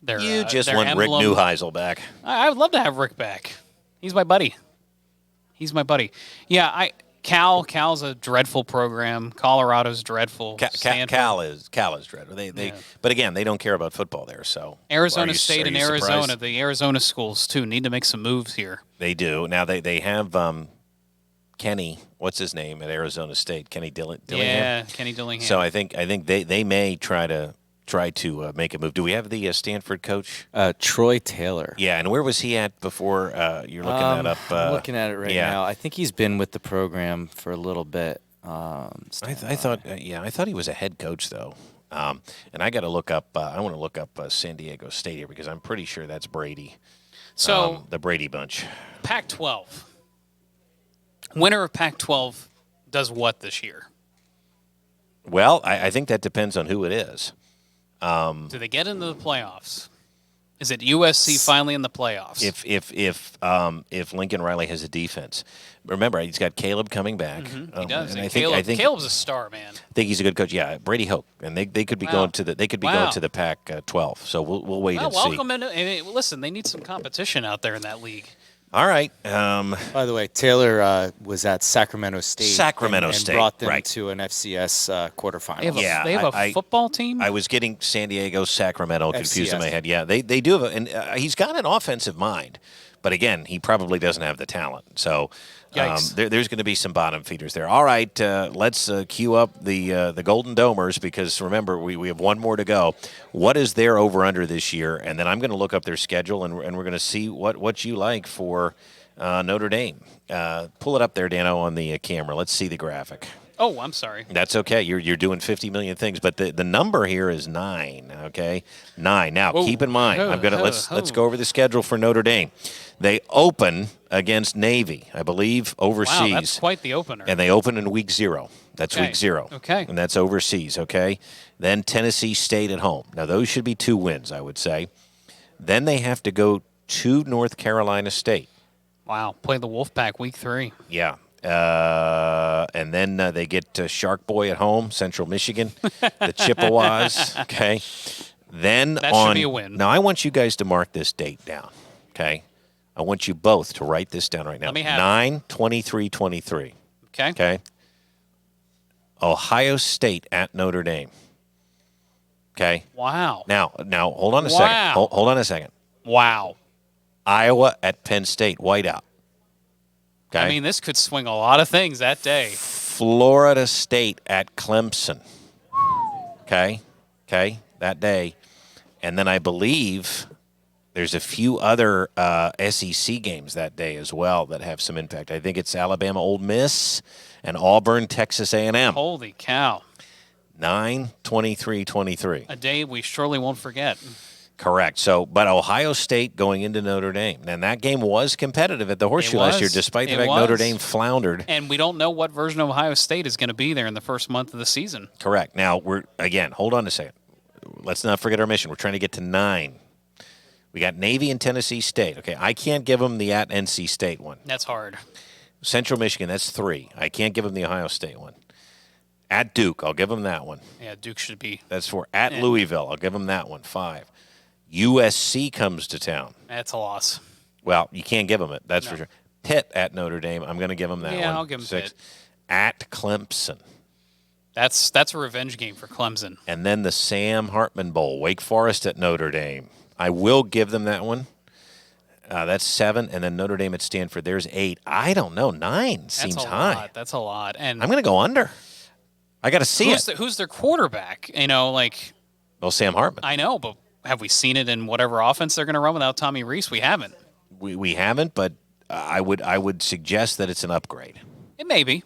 You just their want emblem. Rick Neuheisel back. I would love to have Rick back. He's my buddy. Yeah, Cal's a dreadful program. Colorado's dreadful. Cal is dreadful. But again, they don't care about football there. So Arizona State and Arizona, the Arizona schools too, need to make some moves here. They do. Now they have Kenny. What's his name at Arizona State? Kenny Dillingham. Yeah, Kenny Dillingham. So I think they may try to make a move. Do we have the Stanford coach? Troy Taylor. Yeah, and where was he at before? You're looking that up. I'm looking at it right now. I think he's been with the program for a little bit. I thought he was a head coach though. And I got to look up. I want to look up San Diego State here because I'm pretty sure that's Brady. So the Brady bunch. Pac-12. Winner of Pac-12 does what this year? Well, I think that depends on who it is. Do they get into the playoffs? Is it USC finally in the playoffs? If Lincoln Riley has a defense, remember he's got Caleb coming back. He does. And Caleb's a star, man. I think he's a good coach. Yeah, Brady Hoke, and they could be going to the Pac-12. So we'll wait and see. Welcome in. Listen, they need some competition out there in that league. All right. By the way, Taylor was at Sacramento State. And brought them to an FCS quarterfinal. They have a football team? I was getting San Diego, Sacramento confused FCS. in my head. Yeah, they do have and he's got an offensive mind. But again, he probably doesn't have the talent. So there's going to be some bottom feeders there. All right, let's cue up the Golden Domers because remember we have one more to go. What is their over/under this year? And then I'm going to look up their schedule and we're going to see what you like for Notre Dame. Pull it up there, Dano, on the camera. Let's see the graphic. Oh, I'm sorry. That's okay. You're doing 50 million things, but the number here is 9. Okay, 9. Now keep in mind, let's go over the schedule for Notre Dame. They open against Navy, I believe, overseas. Wow, that's quite the opener. And they open in week 0. That's week 0. Okay. And that's overseas. Okay. Then Tennessee State at home. Now those should be 2 wins, I would say. Then they have to go to North Carolina State. Wow. Play the Wolfpack week 3. Yeah. And then they get Shark Boy at home, Central Michigan, the Chippewas. Okay. Then that should be a win. Now I want you guys to mark this date down. Okay. I want you both to write this down right now. Let me have 9/23/23. Okay. Okay. Ohio State at Notre Dame. Okay. Wow. Now hold on a second. Hold on a second. Wow. Iowa at Penn State, whiteout. Okay. I mean, this could swing a lot of things that day. Florida State at Clemson. Okay, that day. And then I believe There's a few other SEC games that day as well that have some impact. I think it's Alabama, Ole Miss, and Auburn, Texas A&M. Holy cow. 9-23-23. A day we surely won't forget. Correct. So, but Ohio State going into Notre Dame. And that game was competitive at the Horseshoe last year, despite the fact Notre Dame floundered. And we don't know what version of Ohio State is going to be there in the first month of the season. Correct. Now, hold on a second. Let's not forget our mission. We're trying to get to 9. We got Navy and Tennessee State. Okay, I can't give them the at NC State one. That's hard. Central Michigan, that's 3. I can't give them the Ohio State one. At Duke, I'll give them that one. Yeah, Duke should be. That's 4. At Louisville, I'll give them that one. 5. USC comes to town. That's a loss. Well, you can't give them it. That's for sure. Pitt at Notre Dame. I'm going to give them that one. Yeah, I'll give them 6. Pitt. At Clemson. That's a revenge game for Clemson. And then the Sam Hartman Bowl. Wake Forest at Notre Dame. I will give them that one. That's 7. And then Notre Dame at Stanford. There's 8. I don't know. 9 seems high. That's a lot. And I'm going to go under. I got to see it. Who's their quarterback? Well, Sam Hartman. I know, but have we seen it in whatever offense they're going to run without Tommy Reese? We haven't. We haven't, but I would suggest that it's an upgrade. It may be.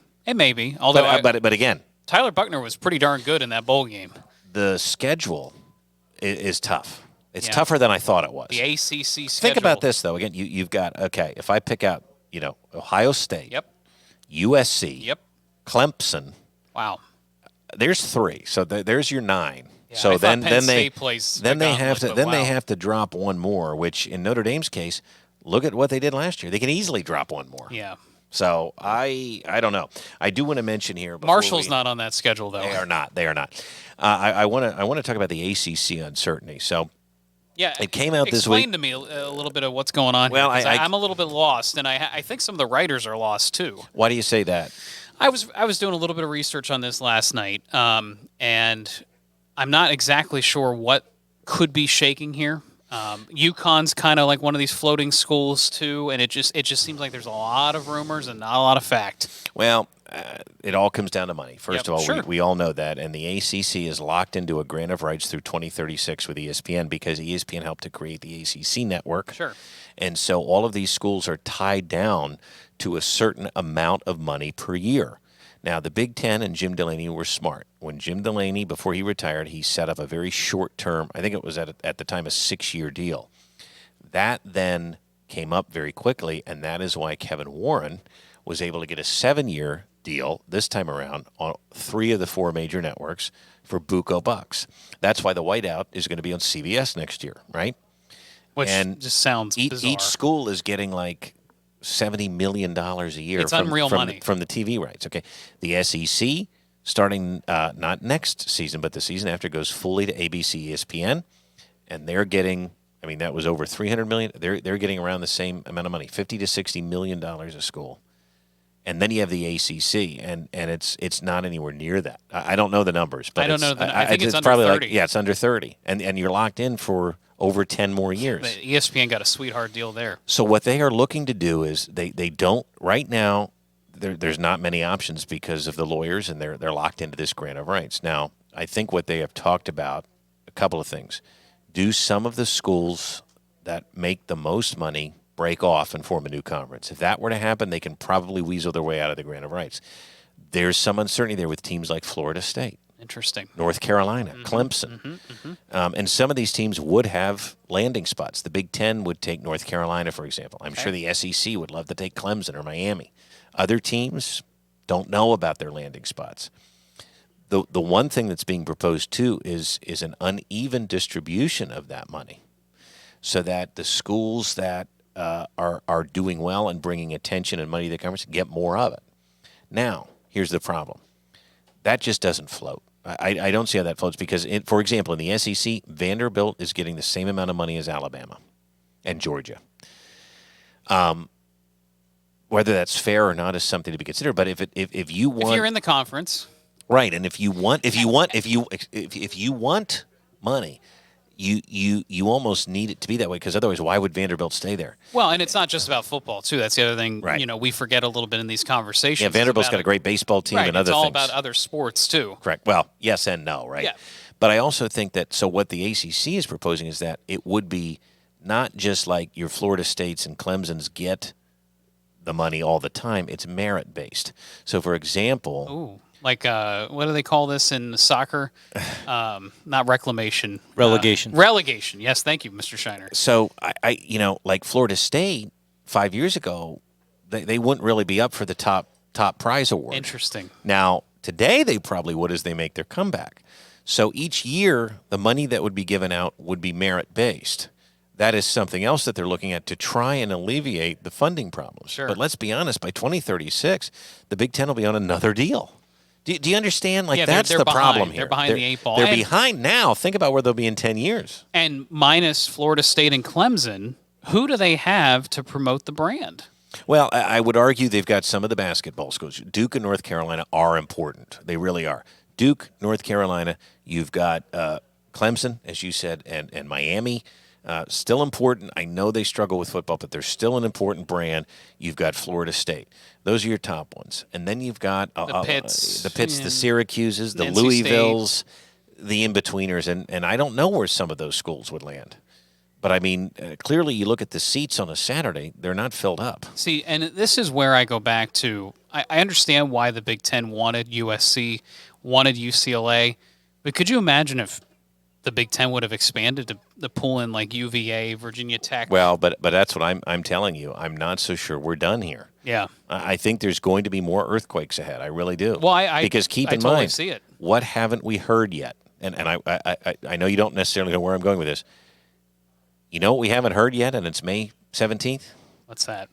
Although, but again, Tyler Buckner was pretty darn good in that bowl game. The schedule is tough. It's tougher than I thought it was. The ACC schedule. Think about this, though. Again, you've got, if I pick out, Ohio State. Yep. USC. Yep. Clemson. Wow. There's 3. So there's your 9. Yeah, so then they have to drop one more, which in Notre Dame's case, look at what they did last year. They can easily drop one more. Yeah. So I don't know. I do want to mention here. Marshall's not on that schedule, though. They are not. I want to talk about the ACC uncertainty. So. Yeah, it came out this week. Explain to me a little bit of what's going on well, here. I'm a little bit lost, and I think some of the writers are lost too. Why do you say that? I was doing a little bit of research on this last night, and I'm not exactly sure what could be shaking here. UConn's kind of like one of these floating schools too, and it just seems like there's a lot of rumors and not a lot of fact. Well, it all comes down to money. First of all, sure. we all know that, and the ACC is locked into a grant of rights through 2036 with ESPN because ESPN helped to create the ACC network. Sure. And so all of these schools are tied down to a certain amount of money per year. Now, the Big Ten and Jim Delaney were smart. When Jim Delaney, before he retired, he set up a very short-term, I think it was at the time a 6-year deal. That then came up very quickly, and that is why Kevin Warren was able to get a 7-year deal this time around on 3 of the 4 major networks for buco bucks. That's why the Whiteout is going to be on CBS next year, right? Which just sounds bizarre. Each school is getting like $70 million a year it's unreal money. From the TV rights. Okay, the SEC starting not next season, but the season after goes fully to ABC, ESPN, and they're getting. I mean, that was over $300 million. They're getting around the same amount of money, $50 to $60 million a school. And then you have the ACC, and it's not anywhere near that. I don't know the numbers, but I don't know. I think it's under probably 30. It's under 30, and you're locked in for over 10 more years. But ESPN got a sweetheart deal there. So what they are looking to do is they don't right now. There's not many options because of the lawyers, and they're locked into this grant of rights. Now, I think what they have talked about a couple of things. Do some of the schools that make the most money break off and form a new conference? If that were to happen, they can probably weasel their way out of the grant of rights. There's some uncertainty there with teams like Florida State. Interesting. North Carolina, Clemson. And some of these teams would have landing spots. The Big Ten would take North Carolina, for example. I'm sure the SEC would love to take Clemson or Miami. Other teams don't know about their landing spots. The one thing that's being proposed, too, is an uneven distribution of that money so that the schools that are doing well and bringing attention and money to the conference get more of it. Now, here's the problem. That just doesn't float. I don't see how that floats because, for example, in the SEC, Vanderbilt is getting the same amount of money as Alabama and Georgia. Whether that's fair or not is something to be considered. But if you're in the conference, right, and if you want money, you almost need it to be that way because otherwise, why would Vanderbilt stay there? Well, and it's not just about football too. That's the other thing. Right. We forget a little bit in these conversations. Yeah, Vanderbilt's got a great baseball team and other things. It's all about other sports too. Correct. Well, yes and no, right? Yeah. But I also think that what the ACC is proposing is that it would be not just like your Florida States and Clemson's get the money all the time. It's merit-based. So, for example... Ooh. Like, what do they call this in soccer? Not reclamation. Relegation. Relegation. Yes, thank you, Mr. Shiner. So, like Florida State 5 years ago, they wouldn't really be up for the top prize award. Interesting. Now, today they probably would as they make their comeback. So each year, the money that would be given out would be merit-based. That is something else that they're looking at to try and alleviate the funding problems. Sure. But let's be honest, by 2036, the Big Ten will be on another deal. Do you understand? Like, that's they're the behind. problem here. They're behind the eight ball. They're behind now. Think about where they'll be in 10 years. And minus Florida State and Clemson, who do they have to promote the brand? Well, I would argue they've got some of the basketball schools. Duke and North Carolina are important. They really are. Duke, North Carolina, you've got Clemson, as you said, and Miami. Still important. I know they struggle with football, but they're still an important brand. You've got Florida State. Those are your top ones. And then you've got the Pitts, the Syracuses, the NC Louisvilles, the in-betweeners. And I don't know where some of those schools would land. But, I mean, clearly you look at the seats on a Saturday, they're not filled up. See, and this is where I go back to, I understand why the Big Ten wanted USC, wanted UCLA, but could you imagine if the Big Ten would have expanded to pull in like UVA, Virginia Tech? Well, but that's what I'm telling you. I'm not so sure we're done here. Yeah. I think there's going to be more earthquakes ahead. I really do. Well, because keep in totally mind, see it. What haven't we heard yet? And I know you don't necessarily know where I'm going with this. You know what we haven't heard yet, and it's May 17th? What's that?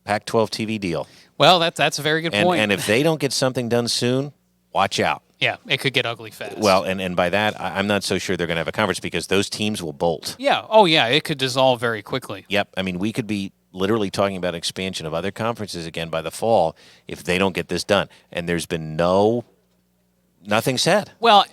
Pac-12 TV deal. Well, that's a very good point. And if they don't get something done soon, watch out. Yeah, it could get ugly fast. Well, and by that, I'm not so sure they're going to have a conference because those teams will bolt. Yeah. Oh, yeah. It could dissolve very quickly. Yep. I mean, we could be literally talking about expansion of other conferences again by the fall if they don't get this done. And there's been nothing said. Well,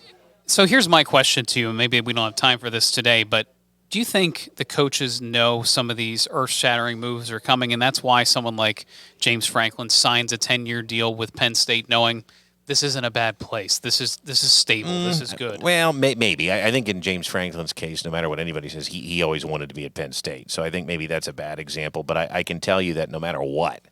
so here's my question to you. Maybe we don't have time for this today, but do you think the coaches know some of these earth-shattering moves are coming, and that's why someone like James Franklin signs a 10-year deal with Penn State knowing this isn't a bad place. This is stable. This is good. Well, maybe. I think in James Franklin's case, no matter what anybody says, he always wanted to be at Penn State. So I think maybe that's a bad example. But I can tell you that no matter what,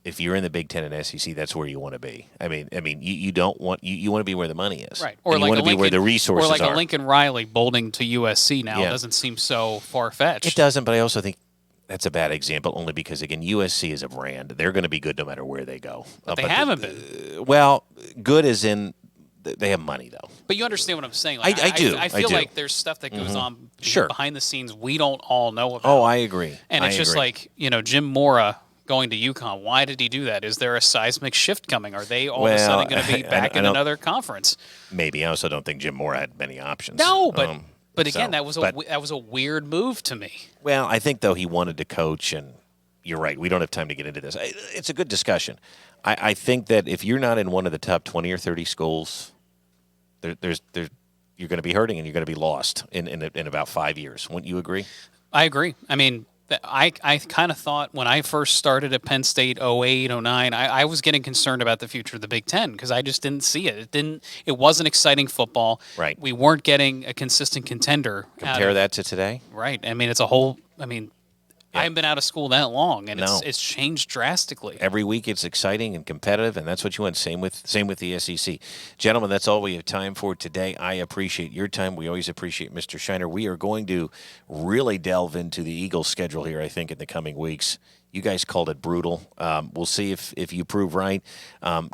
if you're in the Big Ten and SEC, that's where you want to be. I mean, you don't want you want to be where the money is, right? Or you want to be where the resources are. Or like a Lincoln Riley bolting to USC now doesn't seem so far fetched. It doesn't, but I also think that's a bad example only because, again, USC is a brand. They're going to be good no matter where they go. But they haven't been. Well, good as in they have money, though. But you understand what I'm saying. Like, I do. I feel like there's stuff that goes on behind the scenes we don't all know about. Oh, I agree. And it's just like, Jim Mora going to UConn. Why did he do that? Is there a seismic shift coming? Are they all of a sudden going to be back in another conference? Maybe. I also don't think Jim Mora had many options. No, but again, that was a weird move to me. Well, I think, though, he wanted to coach, and you're right. We don't have time to get into this. It's a good discussion. I think that if you're not in one of the top 20 or 30 schools, you're going to be hurting and you're going to be lost in about 5 years. Wouldn't you agree? I agree. I mean, I kind of thought when I first started at Penn State 08, 09, I was getting concerned about the future of the Big Ten because I just didn't see it. It wasn't exciting football. Right. We weren't getting a consistent contender. Compare that to today. Right. I mean, I haven't been out of school that long, and it's changed drastically. Every week it's exciting and competitive, and that's what you want. Same with the SEC. Gentlemen, that's all we have time for today. I appreciate your time. We always appreciate Mr. Shiner. We are going to really delve into the Eagles' schedule here, I think, in the coming weeks. You guys called it brutal. We'll see if you prove right.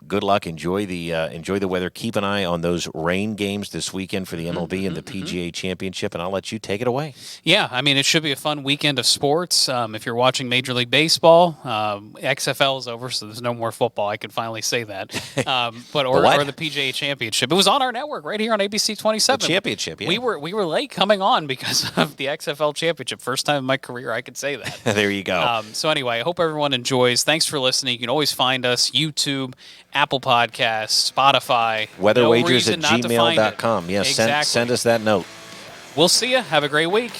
Good luck. Enjoy the weather. Keep an eye on those rain games this weekend for the MLB and the PGA Championship, and I'll let you take it away. Yeah, I mean, it should be a fun weekend of sports. If you're watching Major League Baseball, XFL is over, so there's no more football. I can finally say that. Or the PGA Championship. It was on our network right here on ABC 27. The championship, yeah. We were late coming on because of the XFL Championship. First time in my career I could say that. There you go. So anyway, I hope everyone enjoys. Thanks for listening. You can always find us YouTube, Apple Podcasts, Spotify. Weatherwagers@gmail.com. Yes, exactly. send us that note. We'll see you. Have a great week.